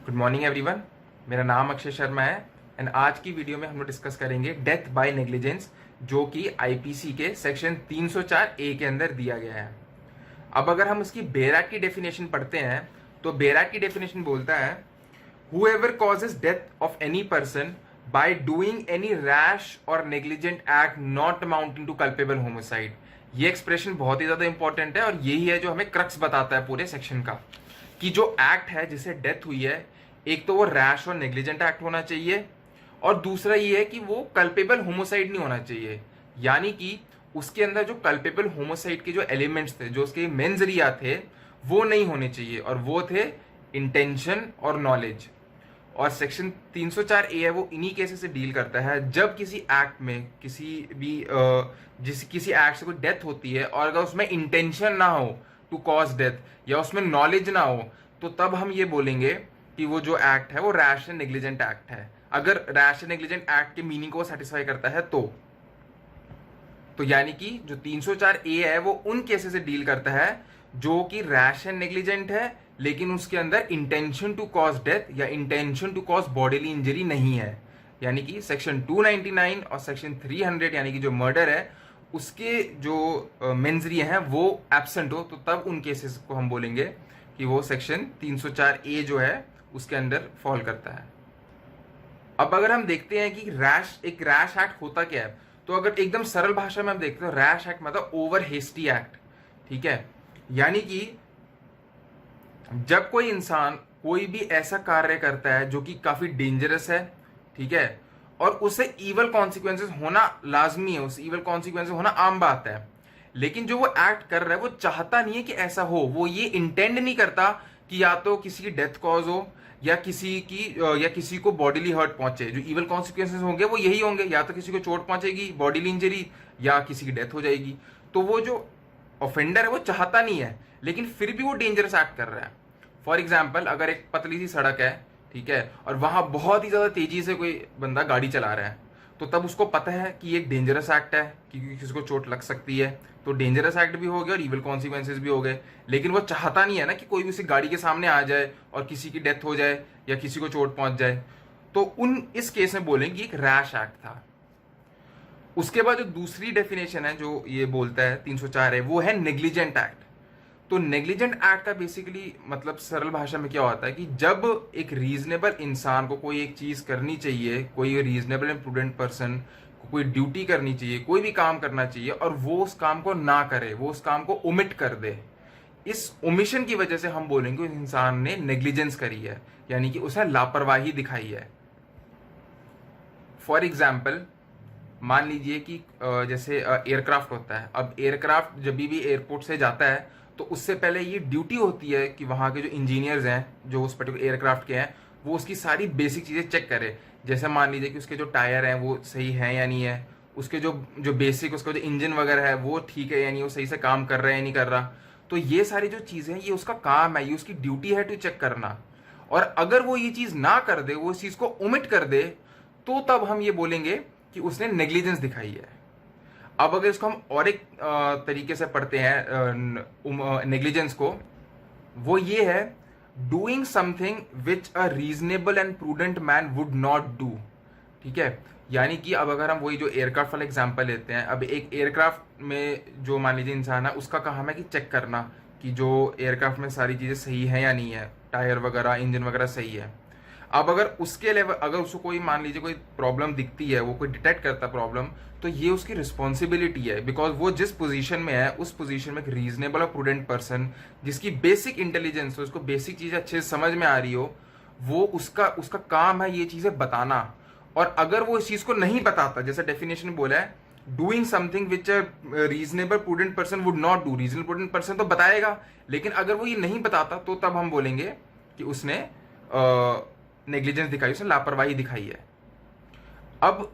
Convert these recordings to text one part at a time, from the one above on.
Good morning everyone. मेरा नाम अक्षय शर्मा है एंड आज की वीडियो में हम लोग डिस्कस करेंगे डेथ बाय नेग्लिजेंस, जो कि आईपीसी के सेक्शन 304 ए के अंदर दिया गया है। अब अगर हम इसकी बेराक की डेफिनेशन पढ़ते हैं तो बेराक की डेफिनेशन बोलता है whoever causes death of any person by doing any rash or negligent act not amounting to culpable homicide। ये एक्सप्रेशन बहुत ही ज्यादा इंपॉर्टेंट है और यही है जो हमें क्रक्स बताता है पूरे सेक्शन का, कि जो एक्ट है जिससे डेथ हुई है, एक तो वो रैश और नेग्लिजेंट एक्ट होना चाहिए और दूसरा ये है कि वो कल्पेबल होमोसाइड नहीं होना चाहिए। यानी कि उसके अंदर जो कल्पेबल होमोसाइड के जो एलिमेंट्स थे, जो उसके मेंजरिया थे, वो नहीं होने चाहिए और वो थे इंटेंशन और नॉलेज। और सेक्शन 304 ए है वो इन्हीं केसेस से डील करता है जब किसी एक्ट में किसी एक्ट से कोई डेथ होती है और अगर उसमें इंटेंशन ना हो टू कॉज डेथ या उसमें नॉलेज ना हो, तो तब हम ये बोलेंगे कि वो जो एक्ट है वो रैश एंड नेग्लिजेंट एक्ट है। अगर रैश एंड नेग्लिजेंट एक्ट के मीनिंग को सेटिस्फाई करता है तो यानी कि जो 304 ए है वो उन केसेस से डील करता है जो कि रैश एंड नेग्लिजेंट है, लेकिन उसके अंदर इंटेंशन टू कॉज डेथ या intention to cause bodily injury नहीं है। यानी कि सेक्शन 299 और सेक्शन 300 यानी कि जो मर्डर है उसके जो मेंजरिया हैं वो एब्सेंट हो, तो तब उन केसेस को हम बोलेंगे कि वो सेक्शन 304 ए जो है उसके अंदर फॉल करता है। अब अगर हम देखते हैं कि एक रैश एक्ट होता क्या है, तो अगर एकदम सरल भाषा में हम देखते हैं रैश एक्ट मतलब ओवर हेस्टी एक्ट। ठीक है, यानी कि जब कोई इंसान कोई भी ऐसा कार्य करता है जो कि काफी डेंजरस है, ठीक है, और उसे इवल कॉन्सिक्वेंसेस होना लाजमी है, उस इवल कॉन्सिक्वेंसेस होना आम बात है, लेकिन जो वो एक्ट कर रहा है वो चाहता नहीं है कि ऐसा हो। वो ये इंटेंड नहीं करता कि या तो किसी की डेथ कॉज हो या किसी को बॉडीली हर्ट पहुंचे। जो इवल कॉन्सिक्वेंसेस होंगे वो यही होंगे, या तो किसी को चोट पहुंचेगी, बॉडीली इंजरी, या किसी की डेथ हो जाएगी। तो वो जो ऑफेंडर है वो चाहता नहीं है, लेकिन फिर भी वो डेंजरस एक्ट कर रहा है। फॉर एग्जाम्पल, अगर एक पतली सी सड़क है, ठीक है, और वहां बहुत ही ज्यादा तेजी से कोई बंदा गाड़ी चला रहा है, तो तब उसको पता है कि ये डेंजरस एक्ट है क्योंकि किसी को चोट लग सकती है, तो डेंजरस एक्ट भी हो गया और इविल कॉन्सिक्वेंसेज भी हो गए। लेकिन वो चाहता नहीं है ना कि कोई भी उसी गाड़ी के सामने आ जाए और किसी की डेथ हो जाए या किसी को चोट पहुंच जाए। तो इस केस में बोलेंगे एक रैश एक्ट था। उसके बाद जो दूसरी डेफिनेशन है जो ये बोलता है 304 है, वो है नेग्लिजेंट एक्ट। तो नेग्लिजेंट एक्ट का बेसिकली मतलब सरल भाषा में क्या होता है कि जब एक रीजनेबल इंसान को कोई एक चीज करनी चाहिए, कोई रीजनेबल एंड प्रूडेंट पर्सन को कोई ड्यूटी करनी चाहिए, कोई भी काम करना चाहिए, और वो उस काम को ना करे, वो उस काम को ओमिट कर दे, इस ओमिशन की वजह से हम बोलेंगे उस इंसान ने नेग्लिजेंस करी है, यानी कि उसने लापरवाही दिखाई है। फॉर एग्जाम्पल, मान लीजिए कि जैसे एयरक्राफ्ट होता है। अब एयरक्राफ्ट जब भी एयरपोर्ट से जाता है तो उससे पहले ये ड्यूटी होती है कि वहाँ के जो इंजीनियर्स हैं जो उस पर्टिकुलर एयरक्राफ्ट के हैं, वो उसकी सारी बेसिक चीज़ें चेक करे। जैसे मान लीजिए कि उसके जो टायर हैं वो सही है या नहीं है, उसके जो जो बेसिक उसका जो इंजन वगैरह है वो ठीक है या नहीं, वो सही से काम कर रहा है या नहीं कर रहा। तो ये सारी जो चीज़ें हैं ये उसका काम है, ये उसकी ड्यूटी है टू चेक करना। और अगर वो ये चीज़ ना कर दे, वो इस चीज़ को ओमिट कर दे, तो तब हम ये बोलेंगे कि उसने नेग्लिजेंस दिखाई है। अब अगर इसको हम और एक तरीके से पढ़ते हैं नेग्लिजेंस को, वो ये है doing something which a reasonable and prudent man would not do. ठीक है, यानी कि अब अगर हम वही जो एयरक्राफ्ट वाला एग्जांपल लेते हैं, अब एक एयरक्राफ्ट में जो मान लीजिए इंसान है, उसका काम है कि चेक करना कि जो एयरक्राफ्ट में सारी चीज़ें सही है या नहीं है, टायर वगैरह इंजन वगैरह सही है। अब अगर उसके लेवल अगर उसको कोई मान लीजिए कोई प्रॉब्लम दिखती है, वो कोई डिटेक्ट करता प्रॉब्लम, तो ये उसकी रिस्पॉन्सिबिलिटी है, बिकॉज वो जिस पोजीशन में है उस पोजीशन में एक रीजनेबल और प्रूडेंट पर्सन जिसकी बेसिक इंटेलिजेंस हो, उसको बेसिक चीजें अच्छे से समझ में आ रही हो, वो उसका काम है ये चीजें बताना। और अगर वो इस चीज को नहीं बताता, जैसे डेफिनेशन में बोला है doing something which a reasonable prudent person would not do, reasonable prudent person तो बताएगा, लेकिन अगर वो ये नहीं बताता तो तब हम बोलेंगे कि उसने नेग्लिजेंस दिखाई, उसने लापरवाही दिखाई है। अब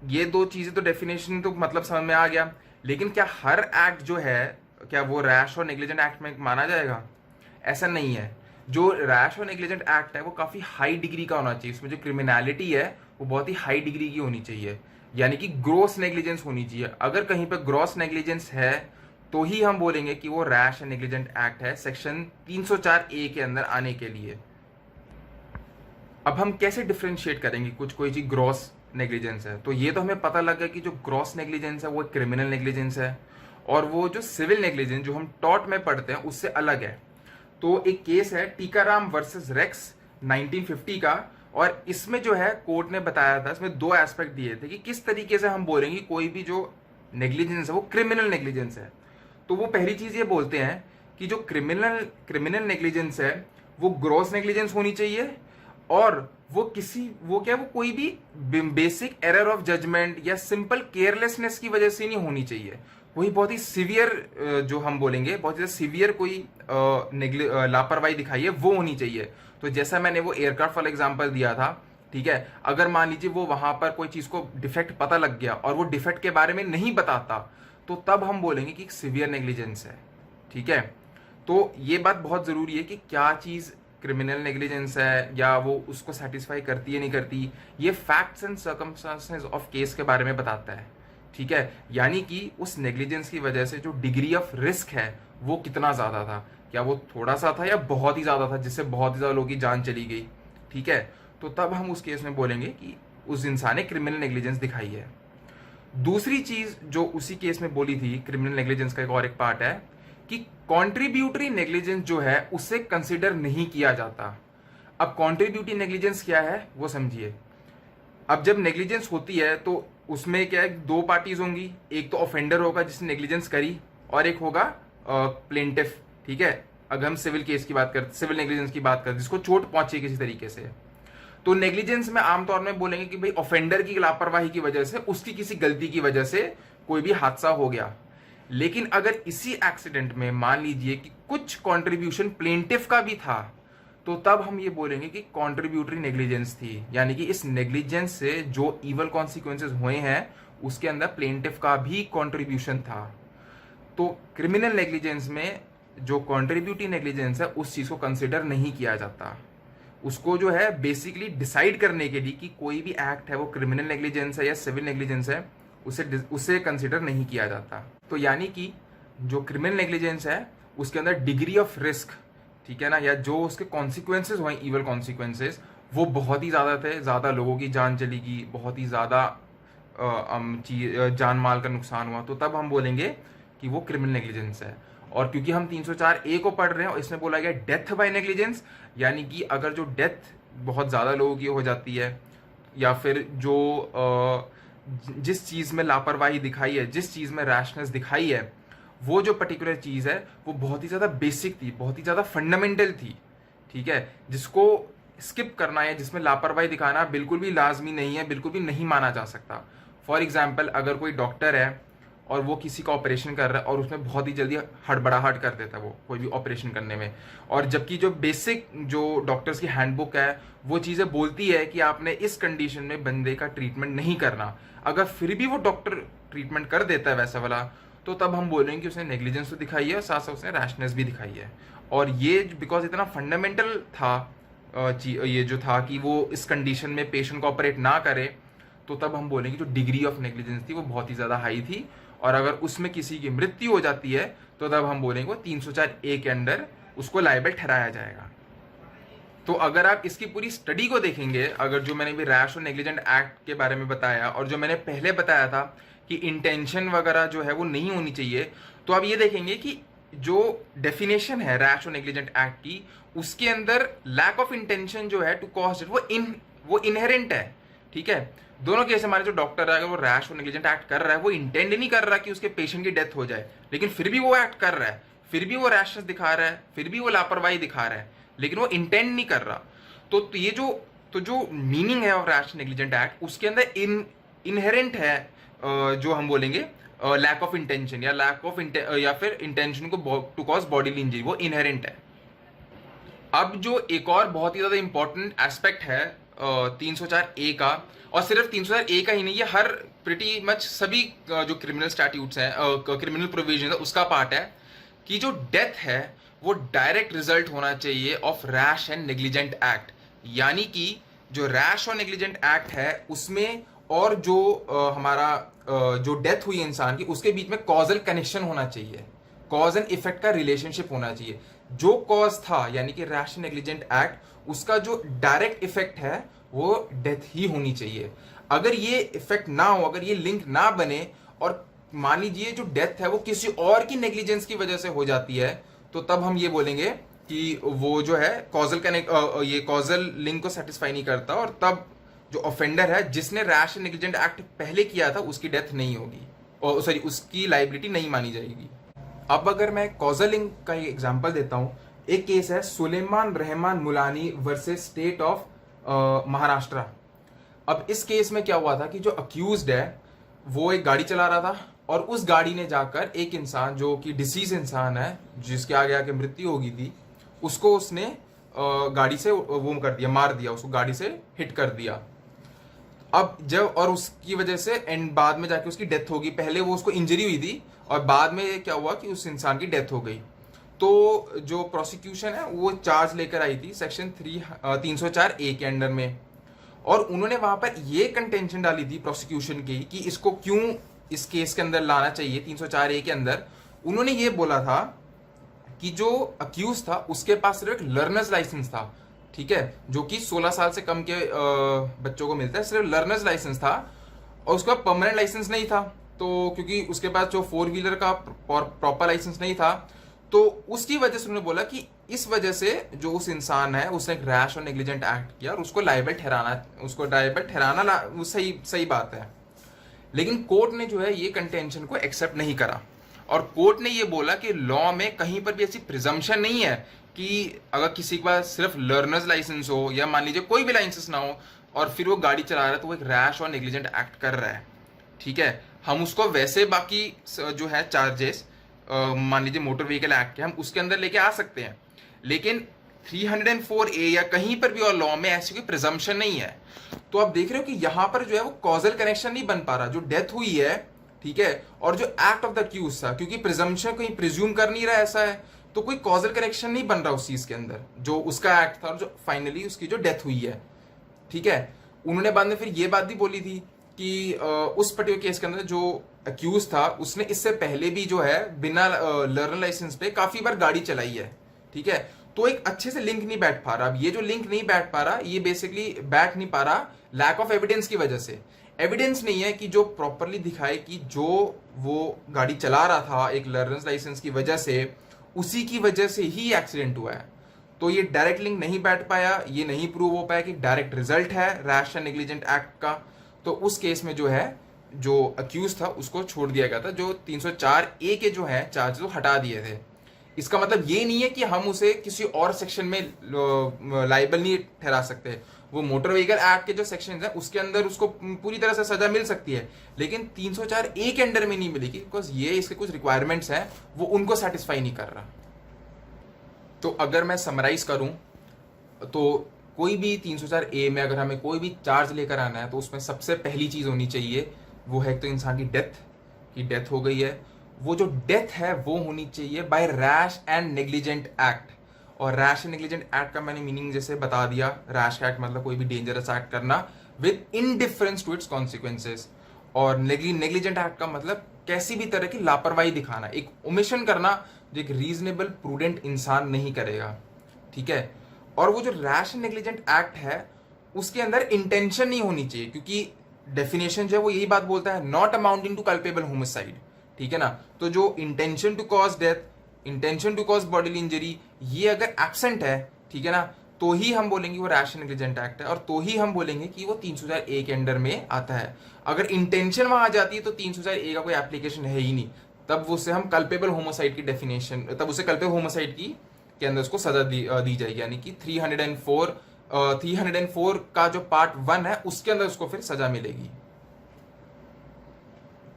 ये दो चीजें तो डेफिनेशन तो मतलब समझ में आ गया, लेकिन क्या हर एक्ट जो है क्या वो रैश और नेग्लिजेंट एक्ट में माना जाएगा? ऐसा नहीं है। जो रैश और नेग्लिजेंट एक्ट है वो काफी हाई डिग्री का होना चाहिए, उसमें जो क्रिमिनलिटी है वो बहुत ही हाई डिग्री की होनी चाहिए, यानी कि ग्रॉस नेग्लिजेंस होनी चाहिए। अगर कहीं पर ग्रॉस नेग्लिजेंस है तो ही हम बोलेंगे कि वो रैश एंड नेग्लिजेंट एक्ट है सेक्शन 304 ए के अंदर आने के लिए। अब हम कैसे डिफ्रेंशिएट करेंगे कुछ कोई चीज ग्रॉस नेग्लिजेंस है? तो ये तो हमें पता लगा कि जो ग्रॉस नेग्लिजेंस है वो क्रिमिनल नेग्लिजेंस है, और वो जो सिविल नेग्लिजेंस जो हम टॉर्ट में पढ़ते हैं उससे अलग है। तो एक केस है टीकाराम वर्सेस रेक्स 1950 का, और इसमें जो है कोर्ट ने बताया था, इसमें दो एस्पेक्ट दिए थे कि किस तरीके से हम बोलेंगे कोई भी जो नेग्लिजेंस है वो क्रिमिनल नेग्लिजेंस है। तो वो पहली चीज ये बोलते हैं कि जो क्रिमिनल नेग्लिजेंस है वो ग्रॉस नेग्लिजेंस होनी चाहिए, और वो कोई भी बेसिक एरर ऑफ जजमेंट या सिंपल केयरलेसनेस की वजह से नहीं होनी चाहिए। वही बहुत ही सिवियर जो हम बोलेंगे बहुत ही सिवियर कोई लापरवाही दिखाई है वो होनी चाहिए। तो जैसा मैंने वो एयरक्राफ्ट वाला एग्जांपल दिया था, ठीक है, अगर मान लीजिए वो वहां पर कोई चीज को डिफेक्ट पता लग गया और वो डिफेक्ट के बारे में नहीं बताता, तो तब हम बोलेंगे कि सिवियर नेग्लिजेंस है। ठीक है, तो ये बात बहुत जरूरी है कि क्या चीज क्रिमिनल नेग्लिजेंस है या वो उसको सेटिस्फाई करती है नहीं करती, ये facts and circumstances of case के बारे में बताता है। ठीक है, यानी कि उस नेग्लिजेंस की वजह से जो डिग्री ऑफ रिस्क है वो कितना ज्यादा था, क्या वो थोड़ा सा था या बहुत ही ज्यादा था जिससे बहुत ही ज्यादा लोगों की जान चली गई। ठीक है, तो तब हम उस केस में बोलेंगे कि उस इंसान ने क्रिमिनल नेग्लिजेंस दिखाई है। दूसरी चीज जो उसी केस में बोली थी, क्रिमिनल नेग्लिजेंस का एक पार्ट है कि कॉन्ट्रीब्यूटरी नेग्लिजेंस जो है उसे कंसिडर नहीं किया जाता। अब कॉन्ट्रीब्यूटरी नेग्लिजेंस क्या है वो समझिए। अब जब नेग्लिजेंस होती है तो उसमें क्या है, दो पार्टीज होंगी, एक तो ऑफेंडर होगा जिसने नेग्लिजेंस करी, और एक होगा प्लेंटिफ। ठीक है, अगर हम सिविल केस की बात करते, सिविल नेग्लिजेंस की बात करते जिसको चोट पहुंची किसी तरीके से, तो नेग्लिजेंस में आमतौर में बोलेंगे कि भाई ऑफेंडर की लापरवाही की वजह से, उसकी किसी गलती की वजह से कोई भी हादसा हो गया। लेकिन अगर इसी एक्सीडेंट में मान लीजिए कि कुछ कंट्रीब्यूशन प्लेंटिफ का भी था, तो तब हम ये बोलेंगे कि कंट्रीब्यूटरी नेग्लिजेंस थी, यानी कि इस नेग्लिजेंस से जो इवल कॉन्सिक्वेंसेस हुए हैं उसके अंदर प्लेंटिफ का भी कंट्रीब्यूशन था। तो क्रिमिनल नेग्लिजेंस में जो कंट्रीब्यूटरी नेग्लिजेंस है उस चीज को कंसिडर नहीं किया जाता। उसको जो है बेसिकली डिसाइड करने के लिए कि कोई भी एक्ट है वो क्रिमिनल नेग्लिजेंस है या सिविल नेग्लिजेंस है, उसे कंसिडर नहीं किया जाता। तो यानी कि जो क्रिमिनल नेग्लिजेंस है उसके अंदर डिग्री ऑफ रिस्क, ठीक है ना, या जो उसके कॉन्सिक्वेंसेज हुए, इवल कॉन्सिक्वेंसेज, वो बहुत ही ज्यादा थे, ज्यादा लोगों की जान चलेगी, बहुत ही ज्यादा जान माल का नुकसान हुआ, तो तब हम बोलेंगे कि वो क्रिमिनल नेग्लिजेंस है। और क्योंकि हम 304A को पढ़ रहे हैं और इसमें बोला गया डेथ बाय नेग्लिजेंस, यानी कि अगर जो डेथ बहुत ज्यादा लोगों की हो जाती है, या फिर जो जिस चीज में लापरवाही दिखाई है, जिस चीज में रैशनेस दिखाई है, वो जो पर्टिकुलर चीज है वो बहुत ही ज्यादा बेसिक थी, बहुत ही ज्यादा फंडामेंटल थी। ठीक है, जिसको स्किप करना है, जिसमें लापरवाही दिखाना बिल्कुल भी लाजमी नहीं है, बिल्कुल भी नहीं माना जा सकता। फॉर एग्जाम्पल, अगर कोई डॉक्टर है और वो किसी का ऑपरेशन कर रहा है और उसमें बहुत ही जल्दी हड़बड़ाहट कर देता है वो कोई भी ऑपरेशन करने में, और जबकि जो बेसिक जो डॉक्टर्स की हैंडबुक है वो चीज़ें बोलती है कि आपने इस कंडीशन में बंदे का ट्रीटमेंट नहीं करना, अगर फिर भी वो डॉक्टर ट्रीटमेंट कर देता है वैसा वाला, तो तब हम बोलेंगे कि उसने नेग्लिजेंस तो दिखाई है और साथ साथ उसने रैशनेस भी दिखाई है। और ये बिकॉज इतना फंडामेंटल था, ये जो था कि वो इस कंडीशन में पेशेंट को ऑपरेट ना करे, तो तब हम बोलेंगे जो डिग्री ऑफ नेग्लिजेंस थी वो बहुत ही ज़्यादा हाई थी, और अगर उसमें किसी की मृत्यु हो जाती है तो तब हम बोलेंगे वो 304A के अंडर उसको लायबल ठहराया जाएगा। तो अगर आप इसकी पूरी स्टडी को देखेंगे, अगर जो मैंने भी रैश और नेग्लिजेंट एक्ट के बारे में बताया और जो मैंने पहले बताया था कि इंटेंशन वगैरह जो है वो नहीं होनी चाहिए, तो आप ये देखेंगे कि जो डेफिनेशन है रैश और नेग्लिजेंट एक्ट की, उसके अंदर लैक ऑफ इंटेंशन जो है टू कॉज इट वो इनहेरेंट है। ठीक है, दोनों केस हमारे जो डॉक्टर है अगर वो रैश और नेग्लिजेंट एक्ट कर रहा है, वो इंटेंड नहीं कर रहा कि उसके पेशेंट की डेथ हो जाए, लेकिन फिर भी वो एक्ट कर रहा है, फिर भी वो रैशनेस दिखा रहा है, फिर भी वो लापरवाही दिखा रहा है, लेकिन वो इंटेंड नहीं कर रहा। तो ये जो मीनिंग है ऑफ रैश नेग्लिजेंट एक्ट, उसके अंदर इनहेरेंट है जो हम बोलेंगे लैक ऑफ इंटेंशन या फिर इंटेंशन को टू कॉज बॉडीली इंजरी, वो इनहेरेंट है। अब जो एक और बहुत ही ज्यादा इंपॉर्टेंट एस्पेक्ट है 304A का, और सिर्फ 304A का ही नहीं, ये हर प्रिटी मच सभी जो क्रिमिनल स्टैट्यूट्स हैं, क्रिमिनल प्रोविजन है, उसका पार्ट है कि जो डेथ है वो डायरेक्ट रिजल्ट होना चाहिए of rash and negligent act. यानी कि जो रैश और नेग्लिजेंट एक्ट है उसमें और जो हमारा जो डेथ हुई इंसान की, उसके बीच में कॉजल कनेक्शन होना चाहिए, कॉज एंड इफेक्ट का रिलेशनशिप होना चाहिए। जो कॉज था यानी कि रैश नेग्लिजेंट एक्ट, उसका जो डायरेक्ट इफेक्ट है वो डेथ ही होनी चाहिए। अगर ये इफेक्ट ना हो, अगर ये लिंक ना बने और मान लीजिए जो डेथ है वो किसी और की नेग्लिजेंस की वजह से हो जाती है, तो तब हम ये बोलेंगे कि वो जो है कॉजल कनेक्ट ये कॉजल लिंक को सेटिस्फाई नहीं करता, और तब जो ऑफेंडर है जिसने रैश नेग्लिजेंट एक्ट पहले किया था उसकी डेथ नहीं होगी, और सॉरी उसकी लाइबिलिटी नहीं मानी जाएगी। अब अगर मैं कॉजल लिंक का एग्जांपल देता हूं, एक केस है Suleman Rahman Mulani versus state of Maharashtra. अब इस केस में क्या हुआ था कि जो अक्यूज्ड है वो एक गाड़ी चला रहा था, और उस गाड़ी ने जाकर एक इंसान जो कि डिसीज इंसान है, जिसके आगे आके मृत्यु हो गई थी, उसको उसने गाड़ी से वो कर दिया, मार दिया, उसको गाड़ी से हिट कर दिया। अब जब और उसकी वजह से एंड बाद में जाके उसकी डेथ होगी। पहले वो उसको इंजरी हुई थी और बाद में क्या हुआ कि उस इंसान की डेथ हो गई। तो जो प्रोसिक्यूशन है वो चार्ज लेकर आई थी सेक्शन 304A के अंडर में, और उन्होंने वहां पर ये कंटेंशन डाली थी प्रोसिक्यूशन की कि इसको क्यों इस केस के अंदर लाना चाहिए 304A के अंदर। उन्होंने ये बोला था कि जो अक्यूज था उसके पास सिर्फ एक लर्नर्स लाइसेंस था, ठीक है, जो कि 16 साल से कम के बच्चों को मिलता है, सिर्फ लर्नर्स लाइसेंस था, और उसका परमानेंट लाइसेंस नहीं था। तो क्योंकि उसके पास जो 4 व्हीलर का प्रॉपर लाइसेंस नहीं था, तो उसकी वजह से उन्होंने बोला कि इस वजह से जो उस इंसान है उसने एक रैश और नेग्लिजेंट एक्ट किया और उसको लायबल ठहराना वो सही बात है। लेकिन कोर्ट ने जो है ये कंटेंशन को एक्सेप्ट नहीं करा, और कोर्ट ने ये बोला कि लॉ में कहीं पर भी ऐसी प्रिजम्पशन नहीं है कि अगर किसी के पास सिर्फ लर्नर्स लाइसेंस हो या मान लीजिए कोई भी लाइसेंस ना हो और फिर वो गाड़ी चला रहा है तो वो एक रैश और नेग्लिजेंट एक्ट कर रहा है, ठीक है। हम उसको वैसे बाकी जो है चार्जेस मान लीजिए मोटर व्हीकल एक्ट के हम उसके अंदर लेके आ सकते हैं, लेकिन 304A या कहीं पर भी और लॉ में ऐसी कोई प्रिजम्पशन नहीं है। तो आप देख रहे हो कि यहां पर जो है वो कॉजल कनेक्शन नहीं बन पा रहा, जो डेथ हुई है, ठीक है, और जो एक्ट ऑफ द अक्यूज था, क्योंकि प्रिजम्पशन कहीं प्रिज्यूम कर नहीं रहा ऐसा है, तो कोई कॉजल कनेक्शन नहीं बन रहा उस चीज के अंदर जो उसका एक्ट था और जो फाइनली उसकी जो डेथ हुई है, ठीक है। उन्होंने बाद में फिर ये बात भी बोली थी कि उस पर्टिकुलर केस के अंदर जो अक्यूज था उसने इससे पहले भी जो है बिना लर्नर लाइसेंस पे काफी बार गाड़ी चलाई है, ठीक है। तो एक अच्छे से लिंक नहीं बैठ पा रहा। अब ये जो लिंक नहीं बैठ पा रहा, ये बेसिकली बैठ नहीं पा रहा लैक ऑफ एविडेंस की वजह से। एविडेंस नहीं है कि जो प्रॉपरली दिखाए कि जो वो गाड़ी चला रहा था एक लर्नर्स लाइसेंस की वजह से, उसी की वजह से ही एक्सीडेंट हुआ है। तो ये डायरेक्ट लिंक नहीं बैठ पाया, ये नहीं प्रूव हो पाया कि डायरेक्ट रिजल्ट है रैश एंड नेग्लिजेंट एक्ट का। तो उस केस में जो है जो अक्यूज था उसको छोड़ दिया गया था, जो 304A के जो है चार्जेस वो हटा दिए थे। इसका मतलब ये नहीं है कि हम उसे किसी और सेक्शन में लाइबल नहीं ठहरा सकते। वो मोटर व्हीकल एक्ट के जो सेक्शन है उसके अंदर उसको पूरी तरह से सजा मिल सकती है, लेकिन 304A के अंडर में नहीं मिलेगी, बिकॉज ये इसके कुछ रिक्वायरमेंट्स हैं वो उनको सेटिस्फाई नहीं कर रहा। तो अगर मैं समराइज करूं तो कोई भी 304A में अगर हमें कोई भी चार्ज लेकर आना है तो उसमें सबसे पहली चीज होनी चाहिए वो है तो इंसान की डेथ हो गई है। वो जो डेथ है वो होनी चाहिए by rash and negligent act. और रैश एंड नेग्लिजेंट एक्ट का मैंने मीनिंग जैसे बता दिया, रैश एक्ट मतलब कोई भी डेंजरस एक्ट करना with indifference to its consequences, और नेग्लिजेंट एक्ट का मतलब कैसी भी तरह की लापरवाही दिखाना, एक ओमिशन करना जो एक रीजनेबल प्रूडेंट इंसान नहीं करेगा, ठीक है। और वो जो रैश एंड नेग्लिजेंट एक्ट है उसके अंदर इंटेंशन नहीं होनी चाहिए, क्योंकि डेफिनेशन जो है वो यही बात बोलता है, not amounting to culpable homicide, ठीक है ना। तो जो intention to cause death, intention to cause bodily injury, ये अगर एब्सेंट है, ठीक है ना, तो ही हम बोलेंगे वो रैश एंड नेग्लिजेंट एक्ट है, और तो ही हम बोलेंगे कि वो 304A के अंडर में आता है। अगर इंटेंशन वहां आ जाती है तो 304A का कोई एप्लीकेशन है ही नहीं, तब उसे हम कल्पेबल होमोसाइड की डेफिनेशन, तब उसे कल्पेबल होमोसाइड की के अंदर उसको सजा दी जाएगी, यानी कि 304 का जो पार्ट 1 है उसके अंदर उसको फिर सजा मिलेगी।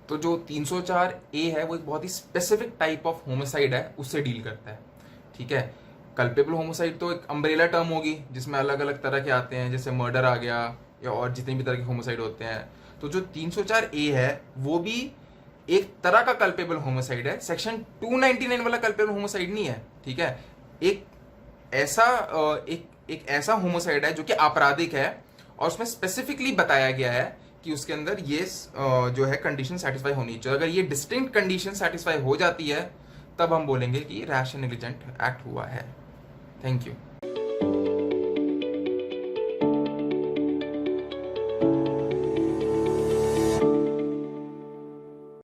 तो जो 304A है वो एक बहुत ही स्पेसिफिक टाइप ऑफ होमिसाइड है, उससे डील करता है, ठीक है। कल्पेबल होमिसाइड तो एक अम्ब्रेला टर्म होगी जिसमें अलग अलग तरह के आते हैं, जैसे मर्डर आ गया या और जितने भी तरह के होमिसाइड होते हैं। तो जो 304A है वो भी एक तरह का कल्पेबल होमिसाइड है, सेक्शन 299 वाला कल्पेबल होमिसाइड नहीं है, ठीक है। एक ऐसा होमिसाइड है जो कि आपराधिक है, और उसमें स्पेसिफिकली बताया गया है कि उसके अंदर ये जो है कंडीशन सेटिस्फाई होनी चाहिए। अगर ये डिस्टिंक्ट कंडीशन सेटिस्फाई हो जाती है तब हम बोलेंगे कि रैश एंड नेग्लिजेंट एक्ट हुआ है। Thank you.